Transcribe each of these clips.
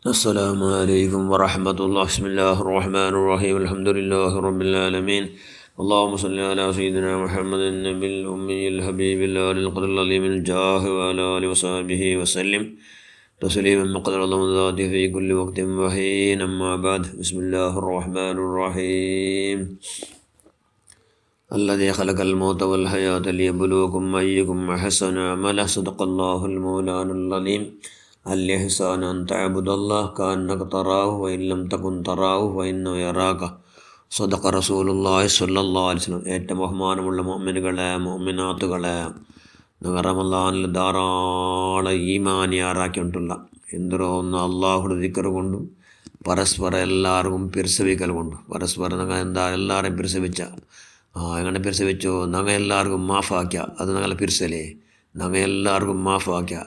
السلام عليكم ورحمة الله. بسم الله الرحمن الرحيم. الحمد لله رب العالمين. اللهم صل على سيدنا محمد النبي الأمي الحبيب الآل القدر العظيم الجاه وعلى آله وصحبه وسلم تسليما مقدر الله ذاته في كل وقت وحين. أما بعد، بسم الله الرحمن الرحيم. الذي خلق الموت والحياة ليبلوكم أيكم أحسن عملا. صدق الله المولانا العظيم. الإحسان أن تعبد الله كأنك تراه وإن لم تكن تراه فإنه يراك. صدق റസൂലുള്ളാഹി സ്വല്ലല്ലാഹു അലൈഹി വസല്ലം. ഏറ്റവും ബഹുമാനമുള്ള മുഅ്മിനുകളെ, മുഅ്മിനാത്തുകളെ, റമളാനിൽ ധാരാളം ഈമാനിയാറാക്കിയിട്ടുള്ള എന്തൊരു ഒന്ന് അള്ളാഹുടെ ദിക്ർ കൊണ്ടും പരസ്പരം എല്ലാവർക്കും പിരിസവിക്കൽ കൊണ്ട് പരസ്പരം ഞങ്ങൾ എന്താ എല്ലാവരെയും പിരിസവിച്ച എങ്ങനെ പിരിസവിച്ചോ ഞങ്ങൾ എല്ലാവർക്കും മാഫാക്കിയ അത് ഞങ്ങളെ പിരിസലേ ഞങ്ങൾ എല്ലാവർക്കും മാഫാക്കിയ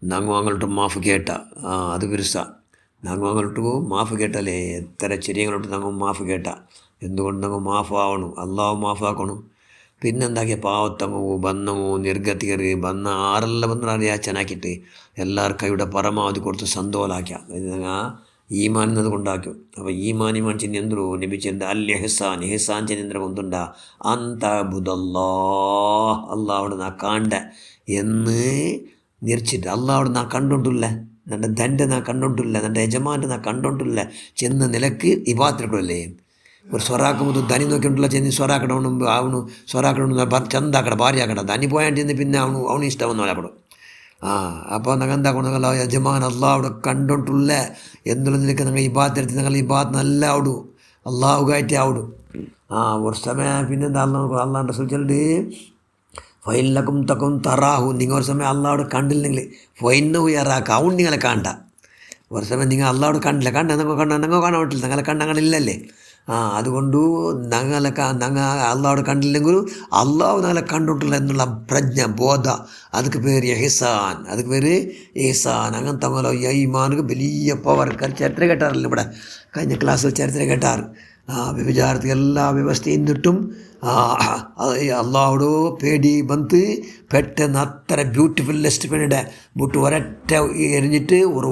ഞങ്ങൾ അങ്ങോട്ട് മാഫ് കേട്ട അത് പിരിസ ഞങ്ങൾ അങ്ങോട്ട് മാഫ് കേട്ടല്ലേ എത്ര ചെറിയങ്ങളോട്ട് ഞങ്ങൾ മാഫ് കേട്ട എന്തുകൊണ്ട് ഞങ്ങൾ മാഫാവണം അള്ളാഹു മാഫാക്കണം. പിന്നെന്താക്കിയ പാവത്തങ്ങോ ബന്ധമോ നിർഗതികറി ബന്ധ ആരെല്ലാം ബന്ധം യാച്ചനാക്കിയിട്ട് എല്ലാവർക്കും കൈയുടെ പരമാവധി കൊടുത്ത് സന്തോലാക്കിയ ഇത് ഞങ്ങൾ ഈമാൻ എന്നത് കൊണ്ടാക്കും. അപ്പോൾ ഈമാൻ ചെന്ന് എന്തൊരു ലഭിച്ചെന്ത് അൽ-ഇഹ്സാൻ ഇഹ്സാൻ ചെന്നെന്തര കൊണ്ടുണ്ട അന്തബുദല്ലാ അള്ളാഹുടെ നാ കാണ്ട എന്ന് നിറച്ചിട്ട് അള്ളാഹുടെ നാ കണ്ടോണ്ടില്ല എൻ്റെ ദൻ്റെ നാ കണ്ടോണ്ടില്ല എൻ്റെ യജമാൻ്റെ നാ കണ്ടോണ്ടില്ല ചെന്ന നിലക്ക് ഇബാദത്തിനല്ലേ ഒരു സ്വറാക്കുമ്പോൾ ധനി നോക്കിയിട്ടുള്ള ചെന്ന് സ്വറാക്കടവണം അവನು സ്വറാക്കടവണം ചന്താക്കട ഭാര്യയാക്കട ധനി പോയാണ്ട് ചെന്ന് പിന്നെ അവന് ഇഷ്ടമെന്ന് പറയാക്കടം. അപ്പോൾ ഞങ്ങൾ എന്താക്കണം ഞങ്ങൾ യജമാൻ അള്ളാഹുടെ കണ്ടോണ്ടില്ല എന്നുള്ള നിലക്ക് ഞങ്ങൾ ഇബാദത്തെടുത്ത് ഞങ്ങൾ ഇബാദത്ത് നല്ല ആവിടും അള്ളാഹു കയറ്റി ആവിടും. ഒരു സമയം പിന്നെന്താ അള്ളാഹുൻ്റെ സൂചിച്ചിട്ടുണ്ട് ഫൈലക്കും തക്കും തറാഹു. നിങ്ങൾ ഒരു സമയം അള്ളാഹുടെ കണ്ടില്ലെങ്കിൽ ഫൈനു യറാക്ക് അവൻ നിങ്ങളെ കാണണ്ട. ഒരു സമയം നിങ്ങൾ അള്ളാഹുടെ കണ്ടില്ല ഞങ്ങൾ കാണാൻ പറ്റില്ല ഞങ്ങളെ ഞങ്ങളില്ലല്ലേ. അതുകൊണ്ട് ഞങ്ങളെ അള്ളാഹുടെ കണ്ടില്ലെങ്കിലും അള്ളാഹു ഞങ്ങളെ കണ്ടിട്ടില്ല എന്നുള്ള പ്രജ്ഞ ബോധ ಅದಕ್ಕೆ പേര് ഇഹ്സാൻ. ಅದಕ್ಕೆ പേര് ഇഹ്സാൻ. അങ്ങനത്തെ പോലെ ഈമാനുക്ക് വലിയ പവർ. ചരിത്ര കേട്ടാറില്ല ഇവിടെ കഴിഞ്ഞ ക്ലാസ്സിൽ ചരിത്ര കേട്ടാറ്. വ്യഭിചാരത്തിൽ എല്ലാ വ്യവസ്ഥയും നിന്നിട്ടും അള്ളാഹുടെ പേടി ಬಂತು പെട്ടെന്ന് അത്ര ബ്യൂട്ടിഫുള്ളസ്റ്റ് പെണ്ണിടെ മുട്ട് ഒരൊറ്റ എറിഞ്ഞിട്ട് ഒരു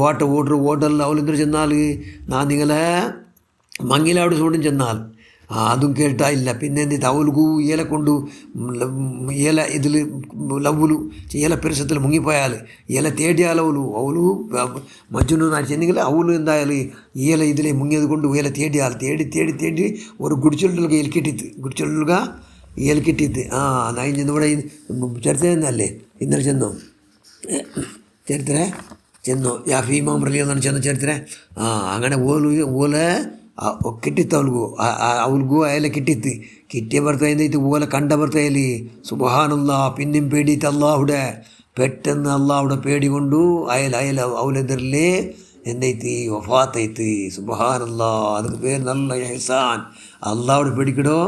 വാട്ട ഓടല്ല അവലെന്തൊരു ചെന്നാൽ നിങ്ങളെ മങ്ങിലാവിടെ ചൂടും ചെന്നാൽ അതും കേട്ടായില്ല. പിന്നെ എന്തിട്ട് അവൽക്കു ഏല കൊണ്ട് ഏല ഇതിൽ ലവ്വുലു ഏല പെരുസത്തിൽ മുങ്ങിപ്പോയാൽ ഏല തേടിയാലവലു മജ്ജുനു ചെന്നെങ്കിൽ അവലു എന്തായാലും ഏല ഇതിലെ മുങ്ങിയത് കൊണ്ട് ഏല തേടി ഒരു ഗുഡിച്ചൊല്ലുക ഏൽ കിട്ടിയിട്ട് നായി ചെന്നിവിടെ ചരിത്ര ചെന്നല്ലേ ഇന്നലെ ചെന്നോ യാഫീമാം റളിയല്ലാഹു അൻഹു ചെന്ന ചരിത്ര അങ്ങനെ ഓലെ കിട്ടിತ್ತು ಅವ್ರಿಗೂ ಅಯಲ കിട്ടിയ ഭർത്താവ് എന്തായിട്ട് പോലെ കണ്ട ഭർത്താവിൽ സുബ്ഹാനല്ലാ പിന്നെയും പേടിയിട്ട് അള്ളാഹുടെ പെട്ടെന്ന് അള്ളാഹുടെ പേടി കൊണ്ടു അവലെതിരല്ലേ എന്തായിട്ട് വഫാത്തായിട്ട്. സുബ്ഹാനല്ലാ ಅದಕ್ಕೆ പേര് നല്ല ഇഹ്സാൻ. അള്ളാഹുടെ പേടിക്കടോ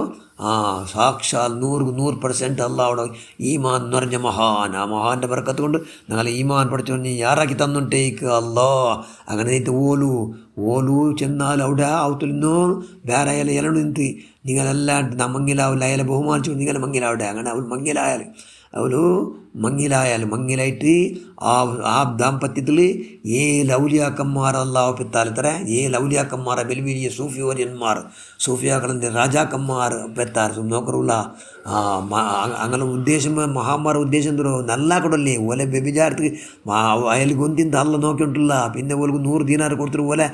സാക്ഷാൽ 100% അള്ളാഹുടെ ഈമാൻ നിറഞ്ഞ മഹാൻ. ആ മഹാൻ്റെ ബർക്കത്ത് കൊണ്ട് ഞങ്ങൾ ഈമാൻ പഠിച്ചോ നീ യാറാക്കി തന്നുണ്ടേക്ക് അല്ലാ. അങ്ങനെ ഓലു ചെന്നാൽ അവിടെ അവത്തിൽ നിന്നോ വേറെ അയല നിന്ത് നിങ്ങളല്ലാണ്ട് മങ്ങിലാവില്ല അയല ബഹുമാനിച്ചു നിങ്ങൾ മങ്ങിലാവിടെ. അങ്ങനെ അവൾ മങ്ങിലായിട്ട് ആ ദാമ്പത്യത്തിൽ ലൗലിയാക്കന്മാർ അള്ളാഹു പെത്താലത്ര ലൗലിയാക്കന്മാർ വലിയ സൂഫിയാക്കളിൻ്റെ രാജാക്കന്മാർ പെത്താറ് നോക്കറുള്ള അങ്ങനെ ഉദ്ദേശം മഹാന്മാരുടെ ഉദ്ദേശം എന്തോ നല്ല കൊടല്ലേ ഓലെ വ്യഭിചാരത്തിൽ അയാൾ ഗൊന്തിന്ത അല്ല നോക്കിയിട്ടുള്ള പിന്നെ ഓൾക്ക് 100 ദീനാർ കൊടുത്തിട്ട്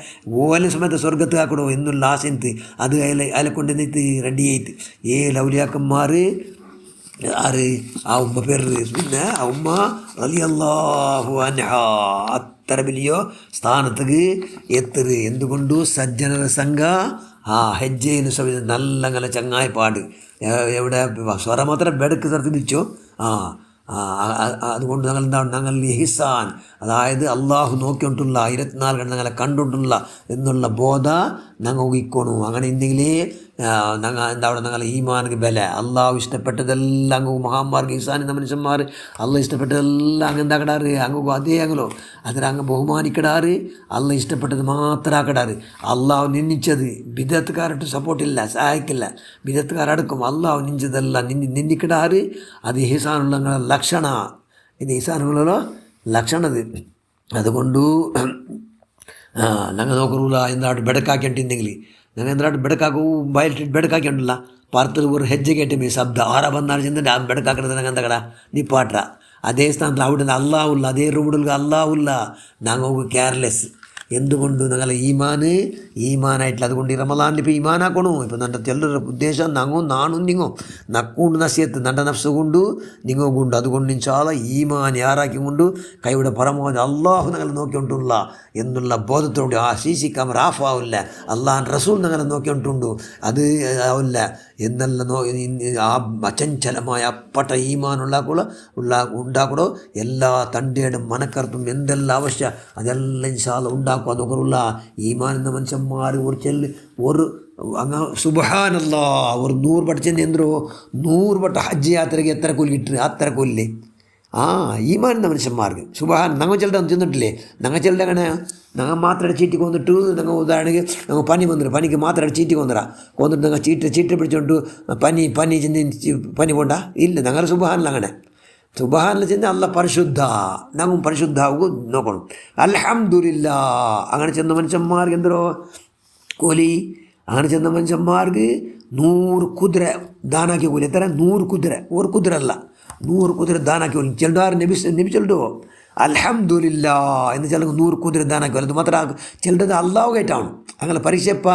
ഓലെ സമയത്ത് സ്വർഗത്ത് ആക്കണോ എന്നുള്ള ആശയത്ത് അത് അയാളെ കൊണ്ടുവന്നിട്ട് റെഡിയായിട്ട് ലൗലിയാക്കന്മാർ ആര് ആ ഉമ്മ പേര് പിന്നെ ആ ഉമ്മ റളിയല്ലാഹു അൻഹാ അത്ര വലിയ സ്ഥാനത്തേക്ക് എത്തത് എന്തുകൊണ്ടു സജ്ജനര സംഘ ഹെജ്ജയിന് സമയത്ത് നല്ല ചങ്ങായപ്പാട് എവിടെ സ്വരം മാത്രം ബെടക്ക് സ്ഥലത്ത് നിൽച്ചോ. അതുകൊണ്ട് ഞങ്ങൾ ഇഹ്സാൻ അതായത് അള്ളാഹു നോക്കിക്കൊണ്ടുള്ള 24 ഞങ്ങളെ കണ്ടുകൊണ്ടുള്ള എന്നുള്ള ബോധ ഞങ്ങൾ ഇക്കോണു. അങ്ങനെ എന്തെങ്കിലേ ഞങ്ങൾ ഈമാനിക്ക് ബല അള്ളാഹു ഇഷ്ടപ്പെട്ടതെല്ലാം അങ്ങ് മഹാന്മാർക്ക് ഈസാനിന്ന മനുഷ്യന്മാർ അള്ളാഹ് ഇഷ്ടപ്പെട്ടതെല്ലാം അങ്ങ് എന്താക്കടാറ് അങ്ങ് അതേ അങ്ങലോ അതിലങ്ങ് ബഹുമാനിക്കടാറ് അള്ളാഹ് ഇഷ്ടപ്പെട്ടത് മാത്രം ആക്കടാറ്. അള്ളാഹു നിന്നിച്ചത് ബിദഅത്തുകാരായിട്ട് സപ്പോർട്ടില്ല സഹായിക്കില്ല ബിദഅത്തുകാരടക്കും അള്ളാഹു നിന്നിച്ചതെല്ലാം നിന്നിക്കിടാറ് അത് ഇഹ്സാനുള്ള ലക്ഷണ. ഇത് ഇഹ്സാനുള്ള ലക്ഷണത് അതുകൊണ്ട് ഞങ്ങൾ നോക്കറില്ല എന്താട്ട് ಬೆಡಕಾಕಿಂಟಿಂದೆಂಗಿಲಿ ഞങ്ങൾ എന്താട്ട് ಬೆಡಕಾಕು ಬಯಲು ಬೆಡಕಾಕಿಂಟಿಲ್ಲ ಪರ್ತದ ಊರು ಹೆಜ್ಜೆ ಕೇಟ ಮೀ ಶಬ್ದ ಆರ ಬಂದಾಡು ಚೆಂದ ಆ ಬೆಡಕಾಕಿದ ನಂಗೆ ಅಂತಕಡ ನಿಪ್ಪಾಟ್ರ അതേ സ്ഥാനത്തിൽ അവിടെ അള്ളാഹുല്ല അതേ റൂമിൽ അള്ളാഹുല്ല ഞങ്ങൾ കെയർലെസ് എന്തുകൊണ്ട് ഞങ്ങളെ ഈമാനായിട്ടില്ല. അതുകൊണ്ട് ഈ റമദാനിൽ ഇപ്പോൾ ഈമാനാക്കണോ. ഇപ്പോൾ നല്ല ചിലരുടെ ഉദ്ദേശം നാണും നിങ്ങോ നക്കൊണ്ട് നശിയത്ത് നല്ല നഫ്സ് കൊണ്ട് നിങ്ങോ കൊണ്ട്. അതുകൊണ്ട് ഇൻഷാല്ല ഈമാൻ യാറാക്കിക്കൊണ്ട് കൈയുടെ പരമാവധി അള്ളാഹു ഞങ്ങളെ നോക്കിക്കൊണ്ടുള്ള എന്നുള്ള ബോധത്തോടെ ആ CC ക്യാമറ ഓഫ് ആവില്ല. അള്ളാഹ് റസൂൽ ഞങ്ങളെ നോക്കിക്കൊണ്ടുണ്ട് അത് ആവില്ല എന്നുള്ള ആ അചഞ്ചലമായ അപ്പട്ട ഈമാൻ ഉണ്ടാക്കൂടോ എല്ലാ തൻ്റെയും മനക്കർത്തും എന്തെല്ലാം ആവശ്യം അതെല്ലാം ഇൻഷാല്ല ഉണ്ടാക്കും. അതൊക്കെയുള്ള ഈമാൻ എന്ന മനുഷ്യന്മാർ ഒരു അങ്ങ് സുബ്ഹാനല്ലാ ഒരു 100 പഠിച്ചെന്ന് എന്തോ 100 വട്ട ഹജ്ജ് യാത്രയ്ക്ക് എത്ര കൂലി കിട്ടുക അത്ര കൂലി ഈമാൻ എന്ന മനുഷ്യന്മാർക്ക് സുബ്ഹാൻ. ഞങ്ങൾ ചിലരുടെ ഒന്നും ചെന്നിട്ടില്ലേ ഞങ്ങൾ ചിലരുടെ അങ്ങനെ ഞങ്ങൾ മാത്രം ചീറ്റി കൊന്നിട്ട് ഞങ്ങൾ ഉദാഹരണക്ക് ഞങ്ങൾ പനി വന്നിട്ട് പനിക്ക് മാത്രം ചീറ്റി കൊന്നിട്ട് ഞങ്ങൾ ചീറ്റ് പിടിച്ചോണ്ട് പനി ചെന്ന് പനി പോണ്ട ഇല്ല. ഞങ്ങൾ സുബ്ഹാനല്ല അങ്ങനെ സുബ്ഹാനല്ല ചെന്ന് അല്ല പരിശുദ്ധ ഞങ്ങൾ പരിശുദ്ധാവും നോക്കണം. അൽഹംദുലില്ലാ അങ്ങനെ ചെന്ന മനുഷ്യന്മാർക്ക് എന്തോ കൂലി. അങ്ങനെ ചെന്ന മനുഷ്യന്മാർക്ക് 100 കുതിര ദാനാക്കിയ കൂലി. എത്ര 100 കുതിര ഒരു കുതിര അല്ല 100 കുതിര ദാനാക്കി കൂലി. ചിലർ നബി ചെല്ലോ അൽഹംദുലില്ലാ എന്ന് ചില 100 കുതിര ദാനാക്കി പോലെ. അത് മാത്രം ചിലത് അള്ളാഹു കേട്ടാണ്. അങ്ങനെ പരീക്ഷയപ്പ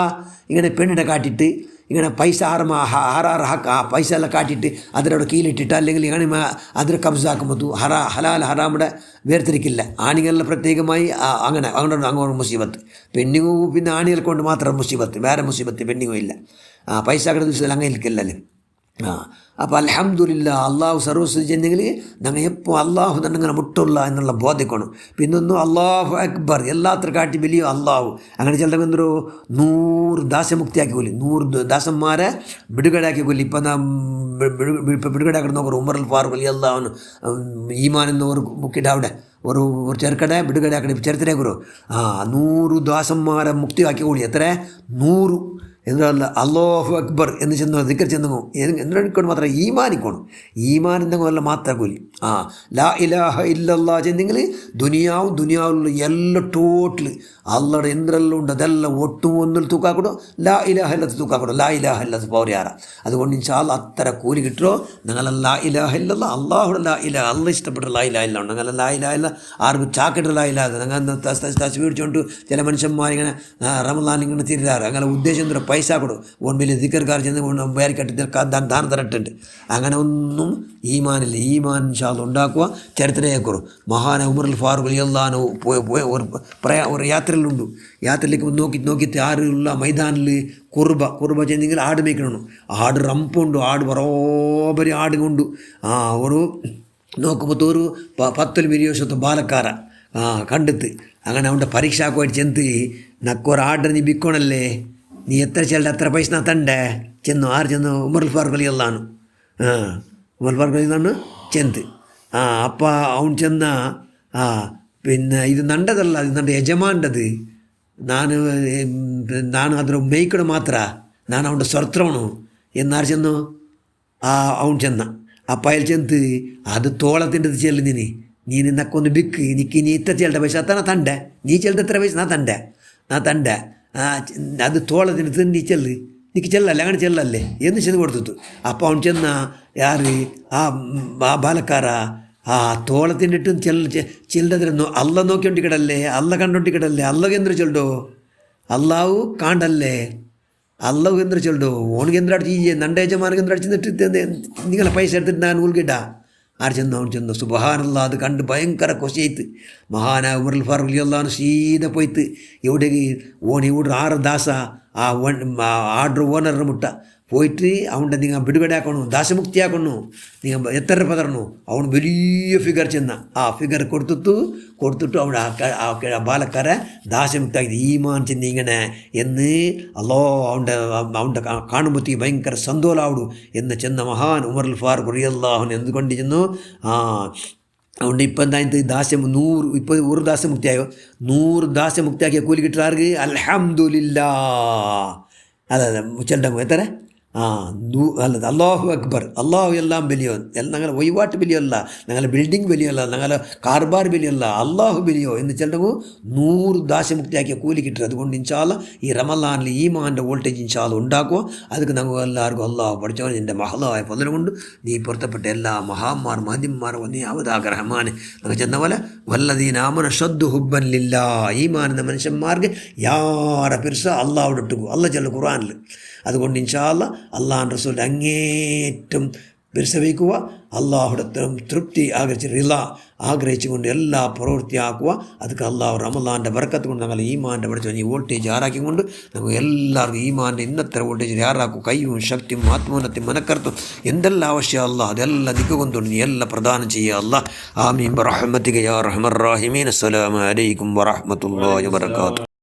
ഇങ്ങനെ പെണ്ണിനെ കാട്ടിയിട്ട് ഇങ്ങനെ പൈസ ഹറാറ് പൈസ എല്ലാം കാട്ടിയിട്ട് അതിലവിടെ കീലിട്ടിട്ട് അല്ലെങ്കിൽ ഇങ്ങനെ അതിൽ കബ്സാക്കുമ്പോൾ ഹലാൽ ഹറാമിടെ വേർതിരിക്കില്ല. ആണികളിൽ പ്രത്യേകമായി അങ്ങനെ അങ്ങോട്ട് മുസീബത്ത്. പെണ്ണിങ്ങും പിന്നെ ആണികൾ കൊണ്ട് മാത്രം മുസീബത്ത്, വേറെ മുസീബത്ത് പെണ്ണിങ്ങും ഇല്ല. പൈസ കിടന്ന ദിവസത്തിൽ അങ്ങനെ ഇരിക്കില്ലല്ലേ. അപ്പോൾ അൽഹംദുലില്ലാ അള്ളാഹു സർവ്വസ് ചെന്നെങ്കിൽ ഞങ്ങൾ എപ്പോൾ അള്ളാഹു തന്നെ മുട്ടുള്ള എന്നുള്ള ബോധിക്കണം. പിന്നൊന്നും അള്ളാഹു അക്ബർ എല്ലാത്ര കാട്ടി വലിയ അള്ളാഹു. അങ്ങനെ ചിലപ്പോൾ എന്തോ 100 ദാസമുക്തിയാക്കി കൊല്ലി 100 ദാസന്മാരെ ബിടുകടാക്കി കൊല്ലി. ഇപ്പം ബിടുകടാക്കി നോക്കണം ഉമർ ഫാറൂഖ് അലി അള്ളാഹുന് ഈമാൻ എന്ന ഒരു മുക്കിട്ട് അവിടെ ഒരു ചെറുക്കടെ ബിടുകടാക്കി ചരിത്രേക്കുറോ 100 ദാസന്മാരെ മുക്തിയാക്കി കൊള്ളി. എത്ര 100 എന്നല്ല അല്ലാഹു അക്ബർ എന്ന് ചെന്ന് ദിക്ർ ചെന്നു എന്തിനോട് മാത്രം ഈമാനിക്കണം. ഈമാൻ എന്തെങ്കിലും മാത്രം കൂലി. ലാ ഇലാഹ ഇല്ലല്ലാ ചെന്നെങ്കിൽ ദുനിയാവിലുള്ള എല്ലാം ടോട്ടൽ അള്ളയുടെ എന്തെല്ലാം ഉണ്ട് അതെല്ലാം ഒട്ടും ഒന്നിൽ തൂക്കാക്കൂടോ. ലാ ഇലാഹ ഇല്ലാത്ത തൂക്കാക്കൂടോ. ലാ ഇലാഹ ഇല്ലാത്ത പൗരയാറ. അതുകൊണ്ട് ഇൻഷാല്ലാ അത്ര കൂലി കിട്ടുമോ. ഞങ്ങളെ ലാ ഇലാഹ ഇല്ലല്ലാ അള്ളാഹുടെ ലാ ഇലാഹ അള്ള ഇഷ്ടപ്പെട്ട ലാ ഇലാഹ ഇല്ല ഉണ്ട്. ഞങ്ങളെ ലാ ഇലാഹ ഇല്ല ആർക്കും ചാക്കിട്ട് ലാ ഇലാഹ. ഞങ്ങൾ തസ് പിടിച്ചുകൊണ്ട് ചില മനുഷ്യന്മാരിങ്ങനെ റമദാൻ ഇങ്ങനെ തിരിയാറ്. അങ്ങനെ ഉദ്ദേശം എന്താ പൈസ കൊടു ഓൺ വലിയ ദിക്കർക്കാർ ചെന്ന് വേറെ കെട്ടി ദാനം തരട്ടുണ്ട്. അങ്ങനെ ഒന്നും ഈമാനില്ല. ഈമാൻ ഇൻഷാല്ലാ ഉണ്ടാക്കുക. ചരിത്രയേക്കുറു മഹാന ഉമർ ഫാറൂഖ് റളിയല്ലാഹു ഒരു യാത്രയിലുണ്ട്. യാത്രയിലേക്ക് നോക്കിയിട്ട് ആരുള്ള മൈതാനിൽ കുർബ ചെന്നെങ്കിൽ ആട് മേയ്ക്കണം. ആട് റമ്പുണ്ട്. ആട് ബറോബരി ആട് കൊണ്ട് ഒരു നോക്കുമ്പോൾ ഒരു 10 മിനിറ്റ് ബാലക്കാര കണ്ടെത്ത്. അങ്ങനെ അവൻ്റെ പരീക്ഷാക്കുമായിട്ട് ചെന്ന് നക്കൊരാട് നീ ബിക്കണല്ലേ നീ എത്ര ചെല്ലുടെ അത്ര പൈസ നാ തണ്ടേ ചെന്നു. ആര് ചെന്നു? ഉമർ ഫാറൂഖ് റളിയല്ലാഹു ഉമർ ഫാറൂഖ് റളിയല്ലാഹു ചെന്ന് അപ്പം അവൻ ചെന്ന പിന്നെ ഇത് നണ്ടതല്ല, ഇത് നണ്ട യജമാൻ്റത്. ನಾನು ಅದರ ಮೇಯ್ಕಡು ಮಾತ್ರ ನಾನು ಅವನ ಸ್ವರ್ತವನು എന്നാർ ചെന്നു. അവൻ ചെന്ന അപ്പയൽ ചെന്ന് അത് തോളത്തിൻ്റെ ചെല്ലു നീ നിന്നക്കൊന്ന് ബിക്ക് നിക്ക് നീ ഇത്ര ചെല്ലുടെ പൈസ അത്ര തണ്ടേ നീ ചെല്ലുടെ എത്ര പൈസ നാ തണ്ടേ അത് തോളത്തിൻ്റെ തിന്നി ചെല്ല് നിക്ക് ചെല്ലല്ലേ അങ്ങനെ ചെല്ലല്ലേ എന്ന് ചെന്ന് കൊടുത്തു. അപ്പോൾ അവൻ ചെന്ന ಯಾರು ആ ബാലക്കാര തോളത്തിൻ്റെ ഇട്ടും ചെല്ലതിരുന്നു. അല്ല നോക്കിക്കൊണ്ടിക്കടല്ലേ, അല്ല കണ്ടോണ്ടിക്കടല്ലേ, അല്ലಗೆ ಎಂದ್ರು ಚೆಲ್ಡು ಅಲ್ಲಾವು ಕಾಂಡಲ್ಲೇ ಅಲ್ಲವು ಎಂದ್ರು ಚೆಲ್ಡು ಓನಿಗೆ ಎಂದ್ರು ಅಡ್ಚಿ ನಂಡ ಯಜಮಾನಿಗೆ ಎಂದ್ರು ಅಡ್ಚಿಟ್ಟು നിങ്ങളെ പൈസ എടുത്തിട്ട് ഞാൻ ഉൾക്കിട്ട ആര് ചെന്നു? അവൻ ചെന്നു. സുബ്ഹാനല്ലാഹ്. അത് കണ്ട് ഭയങ്കര കൊശയായിട്ട് മഹാനായ ഉമർ ഫാറൂഖ് റളിയല്ലാഹു സീത പോയിട്ട് എവിടേക്ക് ഇവിടെ 6 ദാസ ആർഡർ ഓണറിന് മുട്ട പോയിട്ട് അവൻ്റെ നിങ്ങൾ ಬಿಡುಗಡೆಯಾಕಣು ದಾಸಮುಕ್ತಿಯಾಕಣು നിങ്ങൾ എത്ര പതറണു. അവൻ വലിയ ഫിഗർ ചെന്ന ആ ഫിഗർ കൊടുത്തിട്ട് അവിടെ ആ ബാലക്കാരെ ദാസമുക്താക്കി ഈമാൻ ചെന്ന് ഇങ്ങനെ എന്ന് അല്ലോ അവൻ്റെ കാണുമ്പോഴത്തേക്ക് ഭയങ്കര സന്തോഷാവിടു എന്ന് ചെന്ന മഹാൻ ഉമർ ഫാറൂഖ് റളിയല്ലാഹു എന്തുകൊണ്ട് ചെന്നു. അതുകൊണ്ട് ഇപ്പം എന്തായത് ഇപ്പോൾ 100 ദാസമുക്തിയായോ 100 ദാസമുക്തിയാക്കിയ കൂലി കിട്ടുകാർക്ക് അൽഹംദുലില്ലാ. അതെ ചെല്ലു എത്ര അല്ലത് അള്ളാഹു അക്ബർ, അള്ളാഹു എല്ലാം വലിയോ, ഞങ്ങളെ വഴിപാട്ട് വലിയല്ല, ഞങ്ങളെ ബിൽഡിംഗ് വലിയല്ല, ഞങ്ങളെ കാർബാർ വലിയല്ല, അള്ളാഹു വലിയോ എന്ന് ചെല്ലുമ്പോൾ 100 ദാശമുക്തിയാക്കിയ കൂലി കിട്ടും. അതുകൊണ്ട് ഇൻഷാല്ല ഈ റമളാനിൽ ഈമാൻ്റെ വോൾട്ടേജ് ഇൻഷാല്ല ഉണ്ടാക്കുക. അതൊക്കെ നമുക്ക് എല്ലാവർക്കും അള്ളാഹു പഠിച്ചവൻ എൻ്റെ മഹളായ പതിനെ കൊണ്ട് നീ പുറത്തപ്പെട്ട എല്ലാ മഹാന്മാർ മഹദിന്മാരും നീ അവതാക റഹ്മാനെ നമുക്ക് ചെന്ന പോലെ വല്ലദീനാമന ഷദ്ദു ഹുബ്ബൻ ലില്ലാ, ഈമാൻ എന്ന മനുഷ്യന്മാർക്ക് യാറെ പിർസ അള്ളാഹുടെ ഇട്ടുക്കും അല്ല ചെല്ല ഖുർആനിൽ. അതുകൊണ്ട് ഇൻഷാ അല്ലാഹ് അള്ളാഹുവിൻ്റെ റസൂലിൻ്റെ അങ്ങേറ്റം പരിശ്രമിക്കുക, അള്ളാഹുടെ തൃപ്തി ആഗ്രഹിച്ച് റിള ആഗ്രഹിച്ചുകൊണ്ട് എല്ലാ പ്രവൃത്തിയാക്കുക. അതൊക്കെ അള്ളാഹു റമളാൻ്റെ ബർക്കത്ത് കൊണ്ട് ഞങ്ങൾ ഈമാൻ്റെ പഠിച്ചു ഈ വോൾട്ടേജ് ആറാക്കിക്കൊണ്ട് നമുക്ക് എല്ലാവർക്കും ഈമാൻ്റെ ഇന്നത്തെ വോൾട്ടേജ് ആറാക്കും. കയ്യും ശക്തിയും ആത്മോന്നത്തെയും മനക്കർത്തും എന്തെല്ലാം ആവശ്യം അല്ലാഹ് അതെല്ലാം ദിക്കുകൊണ്ടുണ്ട് നീ എല്ലാം പ്രദാനം ചെയ്യുക അല്ലാഹ്. ആമീൻ ബിറഹ്മതിക യാ അർഹമർ റഹീമീൻ. അസ്സലാമു അലൈക്കും വറഹ്മത്തുള്ളാഹി വബറകാതുഹു.